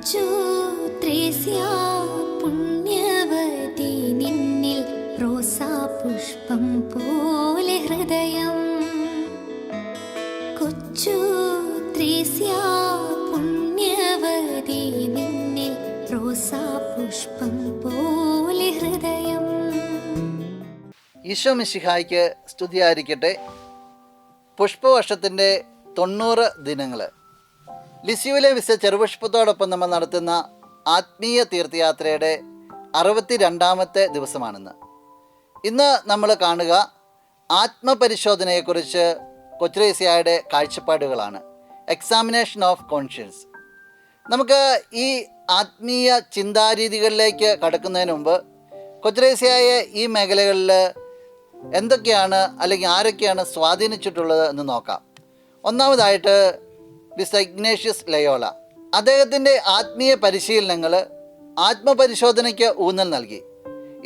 കൊച്ചു ത്രേസ്യ പുണ്യവതി നിന്നിൽ റോസാ പുഷ്പം പോലെ ഹൃദയം. കൊച്ചു ത്രേസ്യ പുണ്യവതി നിന്നിൽ റോസാ പുഷ്പം പോലെ ഹൃദയം. ഈശോ മിശിഹായ്ക്ക് സ്തുതിയായിരിക്കട്ടെ. പുഷ്പവർഷത്തിൻ്റെ 90 ദിനങ്ങൾ. ലിസ്യുവിലെ വിശുദ്ധ ചെറുപുഷ്പത്തോടൊപ്പം നമ്മൾ നടത്തുന്ന ആത്മീയ തീർത്ഥയാത്രയുടെ 62ാമത്തെ ദിവസമാണിന്ന്. ഇന്ന് നമ്മൾ കാണുക ആത്മപരിശോധനയെക്കുറിച്ച് കൊച്ചുത്രേസ്യയുടെ കാഴ്ചപ്പാടുകളാണ്. Examination of conscience. നമുക്ക് ഈ ആത്മീയ ചിന്താരീതികളിലേക്ക് കടക്കുന്നതിന് മുമ്പ് കൊച്ചുത്രേസ്യയെ ഈ മേഖലകളിൽ എന്തൊക്കെയാണ് അല്ലെങ്കിൽ ആരൊക്കെയാണ് സ്വാധീനിച്ചിട്ടുള്ളത് എന്ന് നോക്കാം. ഒന്നാമതായിട്ട് വിശുദ്ധ ഇഗ്നേഷ്യസ് ലയോള. അദ്ദേഹത്തിൻ്റെ ആത്മീയ പരിശീലനങ്ങൾ ആത്മപരിശോധനയ്ക്ക് ഊന്നൽ നൽകി.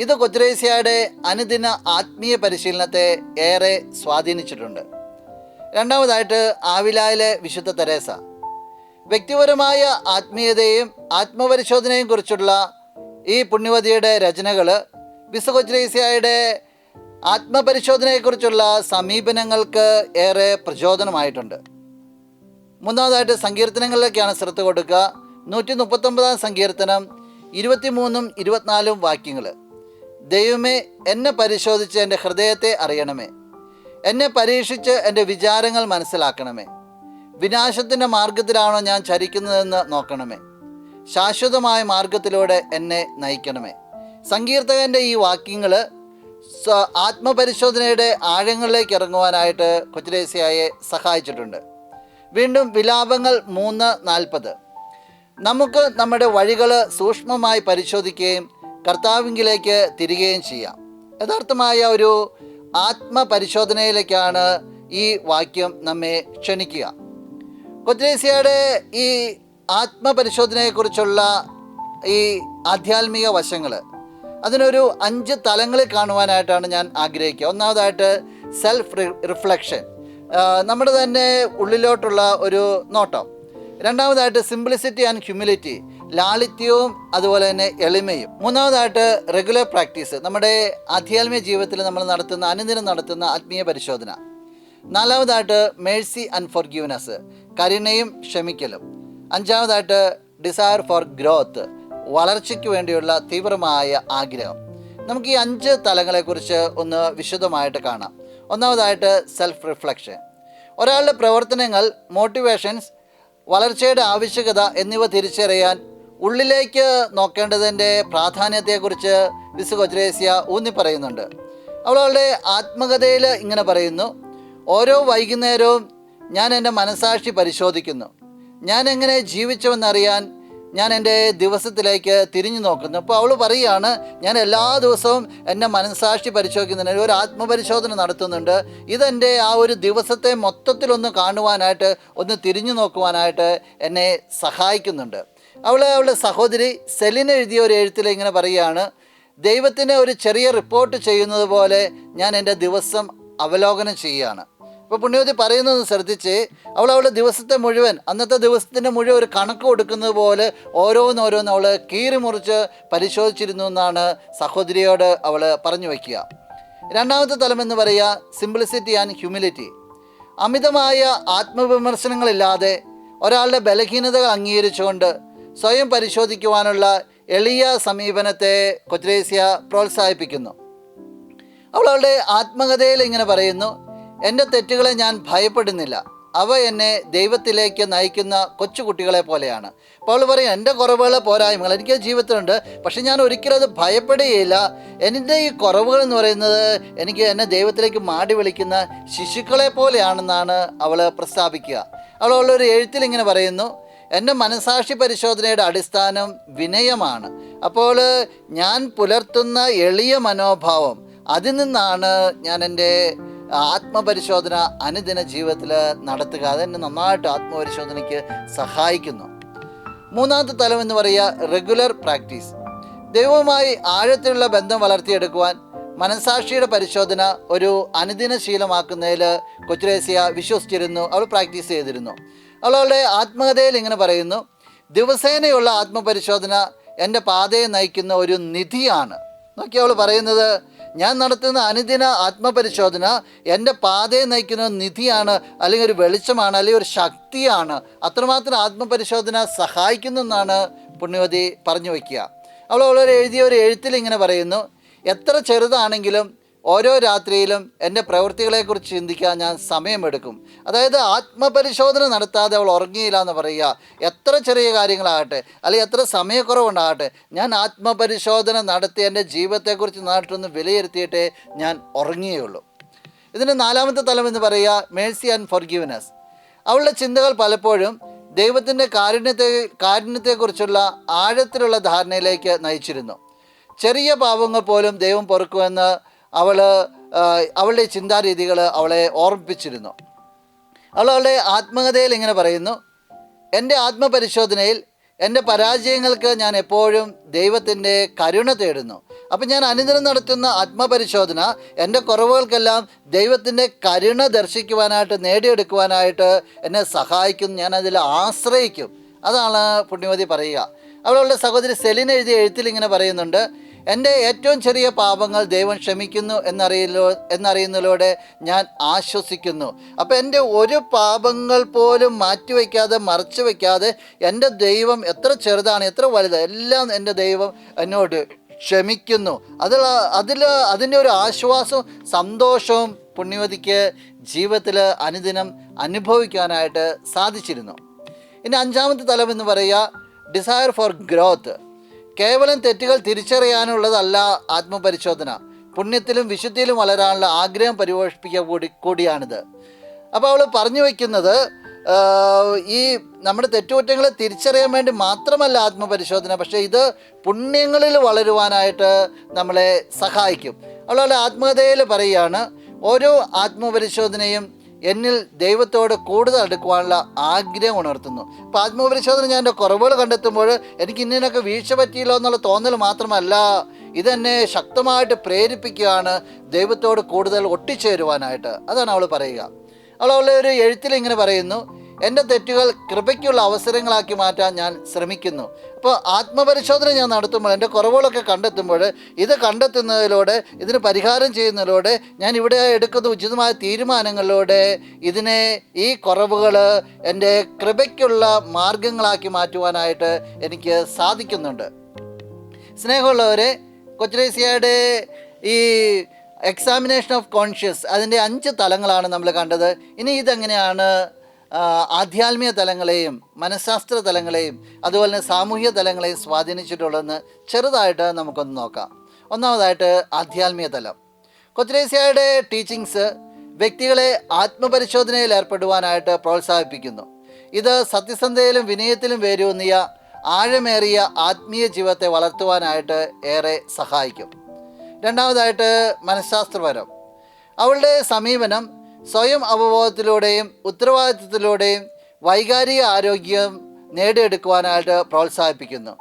ഇത് കൊച്ചുത്രേസ്യയുടെ അനുദിന ആത്മീയ പരിശീലനത്തെ ഏറെ സ്വാധീനിച്ചിട്ടുണ്ട്. രണ്ടാമതായിട്ട് ആവിലായിലെ വിശുദ്ധ തെരേസ. വ്യക്തിപരമായ ആത്മീയതയും ആത്മപരിശോധനയും കുറിച്ചുള്ള ഈ പുണ്യവതിയുടെ രചനകൾ വിശുദ്ധ കൊച്ചുത്രേസ്യയുടെ ആത്മപരിശോധനയെക്കുറിച്ചുള്ള സമീപനങ്ങൾക്ക് ഏറെ പ്രചോദനമായിട്ടുണ്ട്. മൂന്നാമതായിട്ട് സങ്കീർത്തനങ്ങളിലേക്കാണ് ശ്രദ്ധ കൊടുക്കുക. 139 സങ്കീർത്തനം 23, 24 വാക്യങ്ങൾ. ദൈവമേ, എന്നെ പരിശോധിച്ച് എൻ്റെ ഹൃദയത്തെ അറിയണമേ. എന്നെ പരീക്ഷിച്ച് എൻ്റെ വിചാരങ്ങൾ മനസ്സിലാക്കണമേ. വിനാശത്തിൻ്റെ മാർഗത്തിലാണോ ഞാൻ ചരിക്കുന്നതെന്ന് നോക്കണമേ. ശാശ്വതമായ മാർഗത്തിലൂടെ എന്നെ നയിക്കണമേ. സങ്കീർത്തകൻ്റെ ഈ വാക്യങ്ങൾ ആത്മപരിശോധനയുടെ ആഴങ്ങളിലേക്ക് ഇറങ്ങുവാനായിട്ട് കൊച്ചുത്രേസ്യയെ സഹായിച്ചിട്ടുണ്ട്. വീണ്ടും വിലാപങ്ങൾ 3:40. നമുക്ക് നമ്മുടെ വഴികൾ സൂക്ഷ്മമായി പരിശോധിക്കുകയും കർത്താവിങ്കിലേക്ക് തിരികുകയും ചെയ്യാം. യഥാർത്ഥമായ ഒരു ആത്മപരിശോധനയിലേക്കാണ് ഈ വാക്യം നമ്മെ ക്ഷണിക്കുക. കൊച്ചുത്രേസ്യയുടെ ഈ ആത്മപരിശോധനയെക്കുറിച്ചുള്ള ഈ ആധ്യാത്മിക വശങ്ങൾ, അതിനൊരു 5 തലങ്ങളിൽ കാണുവാനായിട്ടാണ് ഞാൻ ആഗ്രഹിക്കുക. ഒന്നാമതായിട്ട് സെൽഫ് റിഫ്ലക്ഷൻ, നമ്മുടെ തന്നെ ഉള്ളിലോട്ടുള്ള ഒരു നോട്ടം. രണ്ടാമതായിട്ട് സിംപ്ലിസിറ്റി ആൻഡ് ഹ്യൂമിലിറ്റി, ലാളിത്യവും അതുപോലെ തന്നെ എളിമയും. മൂന്നാമതായിട്ട് റെഗുലർ പ്രാക്ടീസ്, നമ്മുടെ ആധ്യാത്മിക ജീവിതത്തിൽ നമ്മൾ അനുദിനം നടത്തുന്ന ആത്മീയ പരിശോധന. നാലാമതായിട്ട് മേഴ്സി ആൻഡ് ഫോർഗീവ്നെസ്, കരുണയും ക്ഷമിക്കലും. അഞ്ചാമതായിട്ട് ഡിസയർ ഫോർ ഗ്രോത്ത്, വളർച്ചയ്ക്ക് വേണ്ടിയുള്ള തീവ്രമായ ആഗ്രഹം. നമുക്ക് ഈ 5 തലങ്ങളെക്കുറിച്ച് ഒന്ന് വിശദമായിട്ട് കാണാം. ഒന്നാമതായിട്ട് സെൽഫ് റിഫ്ലക്ഷൻ. ഒരാളുടെ പ്രവർത്തനങ്ങൾ, മോട്ടിവേഷൻസ്, വളർച്ചയുടെ ആവശ്യകത എന്നിവ തിരിച്ചറിയാൻ ഉള്ളിലേക്ക് നോക്കേണ്ടതിൻ്റെ പ്രാധാന്യത്തെക്കുറിച്ച് വിശുദ്ധ കൊച്ചുത്രേസ്യ ഊന്നി പറയുന്നുണ്ട്. അവളുടെ ആത്മകഥയിൽ ഇങ്ങനെ പറയുന്നു: ഓരോ വൈകുന്നേരവും ഞാൻ എൻ്റെ മനസാക്ഷി പരിശോധിക്കുന്നു. ഞാൻ എങ്ങനെ ജീവിച്ചുവെന്നറിയാൻ ഞാൻ എൻ്റെ ദിവസത്തിലേക്ക് തിരിഞ്ഞു നോക്കുന്നു. അപ്പോൾ അവൾ പറയുകയാണ്, ഞാൻ എല്ലാ ദിവസവും എൻ്റെ മനസാക്ഷി പരിശോധിക്കുന്നുണ്ട്, ഒരു ആത്മപരിശോധന നടത്തുന്നുണ്ട്. ഇതെൻ്റെ ആ ഒരു ദിവസത്തെ മൊത്തത്തിലൊന്ന് കാണുവാനായിട്ട്, ഒന്ന് തിരിഞ്ഞു നോക്കുവാനായിട്ട് എന്നെ സഹായിക്കുന്നുണ്ട്. അവളുടെ സഹോദരി സെലിൻ എഴുതിയ ഒരു എഴുത്തിൽ ഇങ്ങനെ പറയുകയാണ്: ദൈവത്തിന് ഒരു ചെറിയ റിപ്പോർട്ട് ചെയ്യുന്നത് പോലെ ഞാൻ എൻ്റെ ദിവസം അവലോകനം ചെയ്യുകയാണ്. ഇപ്പോൾ പുണ്യവതി പറയുന്നത് ശ്രദ്ധിച്ച്, അവളുടെ ദിവസത്തെ മുഴുവൻ, അന്നത്തെ ദിവസത്തിൻ്റെ മുഴുവൻ ഒരു കണക്ക് കൊടുക്കുന്നത് പോലെ ഓരോന്നോരോന്ന് അവൾ കീറി മുറിച്ച് പരിശോധിച്ചിരുന്നു എന്നാണ് സഹോദരിയോട് അവൾ പറഞ്ഞു വയ്ക്കുക. രണ്ടാമത്തെ തലം എന്ന് പറയുക സിംപ്ലിസിറ്റി ആൻഡ് ഹ്യൂമിലിറ്റി. അമിതമായ ആത്മവിമർശനങ്ങളില്ലാതെ ഒരാളുടെ ബലഹീനതകൾ അംഗീകരിച്ചുകൊണ്ട് സ്വയം പരിശോധിക്കുവാനുള്ള എളിയ സമീപനത്തെ കൊച്ചുത്രേസ്യ പ്രോത്സാഹിപ്പിക്കുന്നു. അവളുടെ ആത്മകഥയിൽ ഇങ്ങനെ പറയുന്നു: എൻ്റെ തെറ്റുകളെ ഞാൻ ഭയപ്പെടുന്നില്ല, അവ എന്നെ ദൈവത്തിലേക്ക് നയിക്കുന്ന കൊച്ചുകുട്ടികളെ പോലെയാണ്. അപ്പോൾ അവൾ പറയും, എൻ്റെ കുറവുകൾ, പോരായ്മകൾ എനിക്ക് ജീവിതത്തിലുണ്ട്, പക്ഷെ ഞാൻ ഒരിക്കലും അത് ഭയപ്പെടുകയില്ല. എൻ്റെ ഈ കുറവുകൾ എന്ന് പറയുന്നത് എന്നെ ദൈവത്തിലേക്ക് മാടി വിളിക്കുന്ന ശിശുക്കളെ പോലെയാണെന്നാണ് അവൾ പ്രസ്താവിക്കുക. അവളൊരു എഴുത്തിൽ ഇങ്ങനെ പറയുന്നു: എൻ്റെ മനസാക്ഷി പരിശോധനയുടെ അടിസ്ഥാനം വിനയമാണ്. അപ്പോൾ ഞാൻ പുലർത്തുന്ന എളിയ മനോഭാവം, അതിൽ നിന്നാണ് ഞാൻ എൻ്റെ ആത്മപരിശോധന അനുദിന ജീവിതത്തിൽ നടത്തുക. അതെന്നെ നന്നായിട്ട് ആത്മപരിശോധനയ്ക്ക് സഹായിക്കുന്നു. മൂന്നാമത്തെ തലം എന്ന് പറയുക റെഗുലർ പ്രാക്ടീസ്. ദൈവവുമായി ആഴത്തിലുള്ള ബന്ധം വളർത്തിയെടുക്കുവാൻ മനസാക്ഷിയുടെ പരിശോധന ഒരു അനുദിന ശീലമാക്കുന്നതിൽ കൊച്ചുത്രേസ്യ വിശ്വസിച്ചിരുന്നു. അവൾ പ്രാക്ടീസ് ചെയ്തിരുന്നു. അവളുടെ ആത്മകഥയിൽ ഇങ്ങനെ പറയുന്നു: ദിവസേനയുള്ള ആത്മപരിശോധന എൻ്റെ പാതയെ നയിക്കുന്ന ഒരു നിധിയാണ്. നോക്കി അവൾ പറയുന്നത്, ഞാൻ നടത്തുന്ന അനുദിന ആത്മപരിശോധന എൻ്റെ പാതയെ നയിക്കുന്ന നിധിയാണ്, അല്ലെങ്കിൽ ഒരു വെളിച്ചമാണ്, അല്ലെങ്കിൽ ഒരു ശക്തിയാണ്. അത്രമാത്രം ആത്മപരിശോധന സഹായിക്കുന്നു എന്നാണ് പുണ്യവതി പറഞ്ഞു വയ്ക്കുക. അവൾ എഴുതിയ ഒരു എഴുത്തിൽ ഇങ്ങനെ പറയുന്നു, എത്ര ചെറുതാണെങ്കിലും ഓരോ രാത്രിയിലും എൻ്റെ പ്രവൃത്തികളെക്കുറിച്ച് ചിന്തിക്കാൻ ഞാൻ സമയമെടുക്കും. അതായത് ആത്മപരിശോധന നടത്താതെ അവൾ ഉറങ്ങിയില്ല എന്ന് പറയുക. എത്ര ചെറിയ കാര്യങ്ങളാകട്ടെ, അല്ലെങ്കിൽ എത്ര സമയക്കുറവുണ്ടാകട്ടെ, ഞാൻ ആത്മപരിശോധന നടത്തി എൻ്റെ ജീവിതത്തെക്കുറിച്ച് നന്നായിട്ടൊന്ന് വിലയിരുത്തിയിട്ടേ ഞാൻ ഉറങ്ങിയുള്ളൂ. ഇതിൻ്റെ നാലാമത്തെ തലം എന്ന് പറയുക മേഴ്സി ആൻഡ് ഫോർഗിവ്നെസ്. അവളുടെ ചിന്തകൾ പലപ്പോഴും ദൈവത്തിൻ്റെ കാരുണ്യത്തെക്കുറിച്ചുള്ള ആഴത്തിലുള്ള ധാരണയിലേക്ക് നയിച്ചിരുന്നു. ചെറിയ പാപങ്ങൾ പോലും ദൈവം പൊറുക്കുമെന്ന് അവളുടെ ചിന്താരീതികൾ അവളെ ഓർമ്മിപ്പിച്ചിരുന്നു. അവളുടെ ആത്മകഥയിൽ ഇങ്ങനെ പറയുന്നു, എൻ്റെ ആത്മപരിശോധനയിൽ എൻ്റെ പരാജയങ്ങൾക്ക് ഞാൻ എപ്പോഴും ദൈവത്തിൻ്റെ കരുണ തേടുന്നു. അപ്പം ഞാൻ അനുദിനം നടത്തുന്ന ആത്മപരിശോധന എൻ്റെ കുറവുകൾക്കെല്ലാം ദൈവത്തിൻ്റെ കരുണ ദർശിക്കുവാനായിട്ട്, നേടിയെടുക്കുവാനായിട്ട് എന്നെ സഹായിക്കും. ഞാനതിൽ ആശ്രയിക്കും. അതാണ് പുണ്യവതി പറയുക. അവളുടെ സഹോദരി സെലിൻ എഴുതിയ എഴുത്തിൽ ഇങ്ങനെ പറയുന്നുണ്ട്, എൻ്റെ ഏറ്റവും ചെറിയ പാപങ്ങൾ ദൈവം ക്ഷമിക്കുന്നു എന്നറിയുന്നതിലൂടെ ഞാൻ ആശ്വസിക്കുന്നു. അപ്പോൾ എൻ്റെ ഒരു പാപങ്ങൾ പോലും മാറ്റിവെക്കാതെ, മറച്ചു വയ്ക്കാതെ, എൻ്റെ ദൈവം എത്ര ചെറുതാണ്, എത്ര വലുതാണ്, എല്ലാം എൻ്റെ ദൈവം എന്നോട് ക്ഷമിക്കുന്നു. അതിൻ്റെ ഒരു ആശ്വാസവും സന്തോഷവും പുണ്യവതിക്ക് ജീവിതത്തിൽ അനുദിനം അനുഭവിക്കാനായിട്ട് സാധിച്ചിരുന്നു. ഇനി അഞ്ചാമത്തെ തലം എന്ന് പറയുക ഡിസയർ ഫോർ ഗ്രോത്ത്. കേവലം തെറ്റുകൾ തിരിച്ചറിയാനുള്ളതല്ല ആത്മപരിശോധന, പുണ്യത്തിലും വിശുദ്ധിയിലും വളരാനുള്ള ആഗ്രഹം പരിപോഷിപ്പിക്കുക കൂടിയാണിത്. അപ്പോൾ അവൾ പറഞ്ഞു വയ്ക്കുന്നത്, ഈ നമ്മുടെ തെറ്റുകുറ്റങ്ങളെ തിരിച്ചറിയാൻ വേണ്ടി മാത്രമല്ല ആത്മപരിശോധന, പക്ഷേ ഇത് പുണ്യങ്ങളിൽ വളരുവാനായിട്ട് നമ്മളെ സഹായിക്കും. അവളുടെ ആത്മകഥയിൽ പറയുകയാണ്, ഓരോ ആത്മപരിശോധനയും എന്നിൽ ദൈവത്തോട് കൂടുതൽ അടുക്കുവാനുള്ള ആഗ്രഹം ഉണർത്തുന്നു. അപ്പോൾ ആത്മപരിശോധന ഞാൻ എൻ്റെ കുറവുകൾ കണ്ടെത്തുമ്പോൾ എനിക്ക് ഇന്നതിനൊക്കെ വീഴ്ച പറ്റിയില്ലോ എന്നുള്ള തോന്നൽ മാത്രമല്ല, ഇതെന്നെ ശക്തമായിട്ട് പ്രേരിപ്പിക്കുകയാണ് ദൈവത്തോട് കൂടുതൽ ഒട്ടിച്ചേരുവാനായിട്ട്. അതാണ് അവൾ പറയുക. അവളുടെ ഒരു എഴുത്തിൽ ഇങ്ങനെ പറയുന്നു, എൻ്റെ തെറ്റുകൾ കൃപയ്ക്കുള്ള അവസരങ്ങളാക്കി മാറ്റാൻ ഞാൻ ശ്രമിക്കുന്നു. അപ്പോൾ ആത്മപരിശോധന ഞാൻ നടത്തുമ്പോൾ, എൻ്റെ കുറവുകളൊക്കെ കണ്ടെത്തുമ്പോൾ, ഇത് കണ്ടെത്തുന്നതിലൂടെ, ഇതിന് പരിഹാരം ചെയ്യുന്നതിലൂടെ, ഞാൻ ഇവിടെ എടുക്കുന്ന ഉചിതമായ തീരുമാനങ്ങളിലൂടെ ഈ കുറവുകൾ എൻ്റെ കൃപയ്ക്കുള്ള മാർഗങ്ങളാക്കി മാറ്റുവാനായിട്ട് എനിക്ക് സാധിക്കുന്നുണ്ട്. സ്നേഹമുള്ളവരെ, കൊച്ചുരേസ്യയുടെ ഈ എക്സാമിനേഷൻ ഓഫ് കോൺഷ്യസ്, അതിൻ്റെ 5 തലങ്ങളാണ് നമ്മൾ കണ്ടത്. ഇനി ഇതെങ്ങനെയാണ് ആധ്യാത്മിക തലങ്ങളെയും മനഃശാസ്ത്ര തലങ്ങളെയും അതുപോലെ തന്നെ സാമൂഹിക തലങ്ങളെയും സ്വാധീനിച്ചിട്ടുള്ളതെന്ന് ചെറുതായിട്ട് നമുക്കൊന്ന് നോക്കാം. ഒന്നാമതായിട്ട് ആധ്യാത്മിക തലം. കൊച്ചുരേസ്യയുടെ ടീച്ചിങ്സ് വ്യക്തികളെ ആത്മപരിശോധനയിൽ ഏർപ്പെടുവാനായിട്ട് പ്രോത്സാഹിപ്പിക്കുന്നു. ഇത് സത്യസന്ധതയിലും വിനയത്തിലും വേരൂന്നിയ ആഴമേറിയ ആത്മീയ ജീവിതത്തെ വളർത്തുവാനായിട്ട് ഏറെ സഹായിക്കും. രണ്ടാമതായിട്ട് മനഃശാസ്ത്രപരം. അവളുടെ സമീപനം സ്വയം അവബോധത്തിലൂടെയും ഉത്തരവാദിത്വത്തിലൂടെയും വൈകാരിക ആരോഗ്യം നേടിയെടുക്കുവാനായിട്ട് പ്രോത്സാഹിപ്പിക്കുന്നു.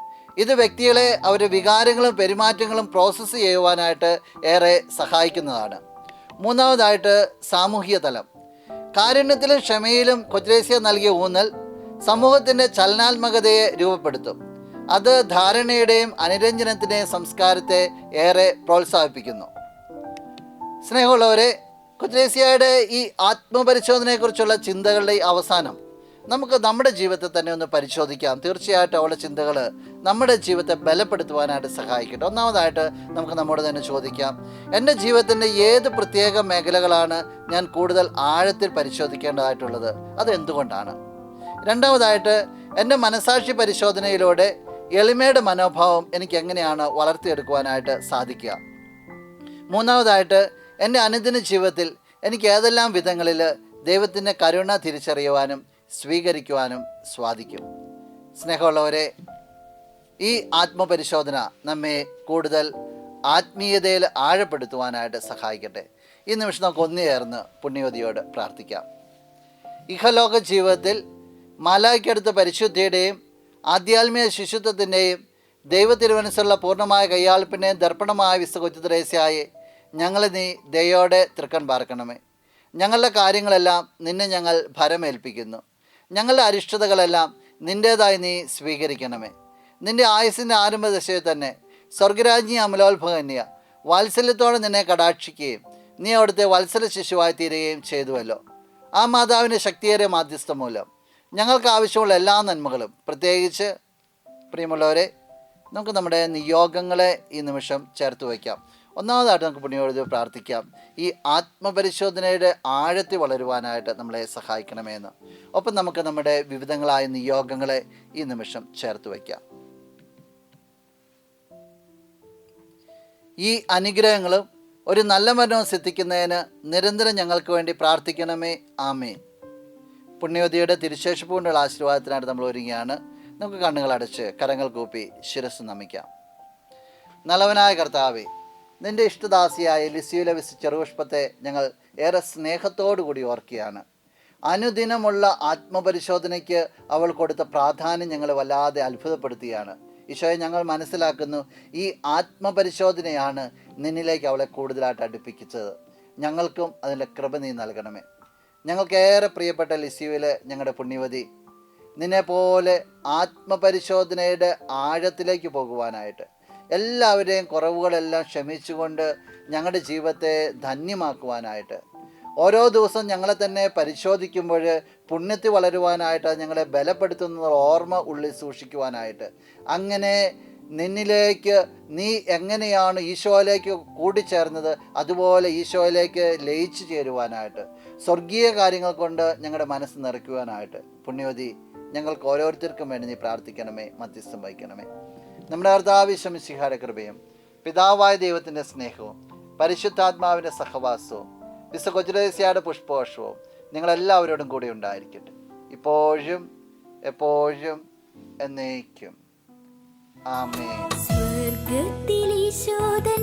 ഇത് വ്യക്തികളെ അവരുടെ വികാരങ്ങളും പെരുമാറ്റങ്ങളും പ്രോസസ്സ് ചെയ്യുവാനായിട്ട് ഏറെ സഹായിക്കുന്നതാണ്. മൂന്നാമതായിട്ട് സാമൂഹിക തലം. കാരുണ്യത്തിലും ക്ഷമയിലും കൊച്ചുരേസ്യ നൽകിയ ഊന്നൽ സമൂഹത്തിൻ്റെ ചലനാത്മകതയെ രൂപപ്പെടുത്തും. അത് ധാരണയുടെയും അനുരഞ്ജനത്തിൻ്റെയും സംസ്കാരത്തെ ഏറെ പ്രോത്സാഹിപ്പിക്കുന്നു. സ്നേഹമുള്ളവരെ, കൊച്ചുരേസ്യയുടെ ഈ ആത്മപരിശോധനയെക്കുറിച്ചുള്ള ചിന്തകളുടെ അവസാനം നമുക്ക് നമ്മുടെ ജീവിതത്തെ തന്നെ ഒന്ന് പരിശോധിക്കാം. തീർച്ചയായിട്ടും അവളുടെ ചിന്തകൾ നമ്മുടെ ജീവിതത്തെ ബലപ്പെടുത്തുവാനായിട്ട് സഹായിക്കട്ടെ. ഒന്നാമതായിട്ട് നമുക്ക് നമ്മോട് തന്നെ ചോദിക്കാം, എൻ്റെ ജീവിതത്തിൻ്റെ ഏത് പ്രത്യേക മേഖലകളാണ് ഞാൻ കൂടുതൽ ആഴത്തിൽ പരിശോധിക്കേണ്ടതായിട്ടുള്ളത്? അതെന്തുകൊണ്ടാണ്? രണ്ടാമതായിട്ട്, എൻ്റെ മനസാക്ഷി പരിശോധനയിലൂടെ എളിമയുടെ മനോഭാവം എനിക്ക് എങ്ങനെയാണ് വളർത്തിയെടുക്കുവാനായിട്ട് സാധിക്കുക? മൂന്നാമതായിട്ട്, എൻ്റെ അനുദിന ജീവിതത്തിൽ എനിക്ക് ഏതെല്ലാം വിധങ്ങളിൽ ദൈവത്തിൻ്റെ കരുണ തിരിച്ചറിയുവാനും സ്വീകരിക്കുവാനും സാധിക്കും? സ്നേഹമുള്ളവരെ, ഈ ആത്മപരിശോധന നമ്മെ കൂടുതൽ ആത്മീയതയിൽ ആഴപ്പെടുത്തുവാനായിട്ട് സഹായിക്കട്ടെ. ഈ നിമിഷം നമുക്ക് ഒന്നുചേർന്ന് പുണ്യവതിയോട് പ്രാർത്ഥിക്കാം. ഇഹലോക ജീവിതത്തിൽ മാലാഖയ്ക്കടുത്ത പരിശുദ്ധിയുടെയും ആധ്യാത്മിക ശിശുത്വത്തിൻ്റെയും ദൈവത്തിരുമനസ്സുള്ള പൂർണ്ണമായ കയ്യാൾപ്പിൻ്റെയും ദർപ്പണമായ വിശുദ്ധ കൊച്ചുത്രേസ്യയെ ഞങ്ങളെ നീ ദയോടെ തൃക്കൺ പാർക്കണമേ. ഞങ്ങളുടെ കാര്യങ്ങളെല്ലാം നിന്നെ ഞങ്ങൾ ഭരമേൽപ്പിക്കുന്നു. ഞങ്ങളുടെ അരിഷ്ടതകളെല്ലാം നിൻ്റേതായി നീ സ്വീകരിക്കണമേ. നിൻ്റെ ആയുസ്സിൻ്റെ ആരംഭദശയിൽ തന്നെ സ്വർഗരാജ്ഞി അമലോത്ഭവന്യ വാത്സല്യത്തോടെ നിന്നെ കടാക്ഷിക്കുകയും നീ അവിടുത്തെ വത്സല ശിശുവായി തീരുകയും ചെയ്തുവല്ലോ. ആ മാതാവിൻ്റെ ശക്തിയേറിയ മാധ്യസ്ഥം മൂലം ഞങ്ങൾക്ക് ആവശ്യമുള്ള എല്ലാ നന്മകളും, പ്രത്യേകിച്ച് പ്രിയമുള്ളവരെ, നമുക്ക് നമ്മുടെ നിയോഗങ്ങളെ ഈ നിമിഷം ചേർത്ത് വയ്ക്കാം. ഒന്നാമതായിട്ട് നമുക്ക് പുണ്യവതി പ്രാർത്ഥിക്കാം, ഈ ആത്മപരിശോധനയുടെ ആഴത്തിൽ വളരുവാനായിട്ട് നമ്മളെ സഹായിക്കണമെന്ന്. ഒപ്പം നമുക്ക് നമ്മുടെ വിവിധങ്ങളായ നിയോഗങ്ങളെ ഈ നിമിഷം ചേർത്ത് വയ്ക്കാം. ഈ അനുഗ്രഹങ്ങളും ഒരു നല്ല മരണവും സിദ്ധിക്കുന്നതിന് നിരന്തരം ഞങ്ങൾക്ക് വേണ്ടി പ്രാർത്ഥിക്കണമേ. ആമേൻ. പുണ്യവതിയുടെ തിരുശേഷിപ്പ് കൊണ്ടുള്ള ആശീർവാദത്തിനായിട്ട് നമ്മൾ ഒരുങ്ങിയാണ്. നമുക്ക് കണ്ണുകൾ അടച്ച് കരങ്ങൾ കൂപ്പി ശിരസ് നമിക്കാം. നല്ലവനായ കർത്താവേ, നിൻ്റെ ഇഷ്ടദാസിയായ ലിസിയിലെ ചെറുപുഷ്പത്തെ ഞങ്ങൾ ഏറെ സ്നേഹത്തോടു കൂടി ഓർക്കുകയാണ്. അനുദിനമുള്ള ആത്മപരിശോധനയ്ക്ക് അവൾ കൊടുത്ത പ്രാധാന്യം ഞങ്ങളെ വല്ലാതെ അത്ഭുതപ്പെടുത്തുകയാണ്. ഈശോയെ, ഞങ്ങൾ മനസ്സിലാക്കുന്നു, ഈ ആത്മപരിശോധനയാണ് നിന്നിലേക്ക് അവളെ കൂടുതലായിട്ട് അടുപ്പിച്ചത്. ഞങ്ങൾക്കും അതിൻ്റെ കൃപ നീ നൽകണമേ. ഞങ്ങൾക്കേറെ പ്രിയപ്പെട്ട ലിസിയിലെ ഞങ്ങളുടെ പുണ്യവതി നിന്നെപ്പോലെ ആത്മപരിശോധനയുടെ ആഴത്തിലേക്ക് പോകുവാനായിട്ട്, എല്ലാവരുടെയും കുറവുകളെല്ലാം ക്ഷമിച്ചുകൊണ്ട് ഞങ്ങളുടെ ജീവിതത്തെ ധന്യമാക്കുവാനായിട്ട്, ഓരോ ദിവസവും ഞങ്ങളെ തന്നെ പരിശോധിക്കുമ്പോൾ പുണ്യത്തിൽ വളരുവാനായിട്ട്, ഞങ്ങളെ ബലപ്പെടുത്തുന്ന ഓർമ്മ ഉള്ളിൽ സൂക്ഷിക്കുവാനായിട്ട്, അങ്ങനെ നിന്നിലേക്ക് നീ എങ്ങനെയാണ് ഈശോയിലേക്ക് കൂടിച്ചേർന്നത് അതുപോലെ ഈശോയിലേക്ക് ലയിച്ചു ചേരുവാനായിട്ട്, സ്വർഗീയ കാര്യങ്ങൾ കൊണ്ട് ഞങ്ങളുടെ മനസ്സ് നിറയ്ക്കുവാനായിട്ട് പുണ്യവതി ഞങ്ങൾക്ക് ഓരോരുത്തർക്കും വേണ്ടി നീ പ്രാർത്ഥിക്കണമേ, മധ്യസ്ഥം വഹിക്കണമേ. നമ്മുടെ കർത്താവ് ഈശോ മിശിഹായുടെ കൃപയും പിതാവായ ദൈവത്തിൻ്റെ സ്നേഹവും പരിശുദ്ധാത്മാവിൻ്റെ സഹവാസവും വിശുദ്ധ കൊച്ചുരേസ്യയുടെ പുഷ്പോഷവും നിങ്ങളെല്ലാവരോടും കൂടി ഉണ്ടായിരിക്കട്ടെ, ഇപ്പോഴും എപ്പോഴും എന്നേക്കും. ആമേൻ. സ്വർഗത്തിൽ ഈശോദൻ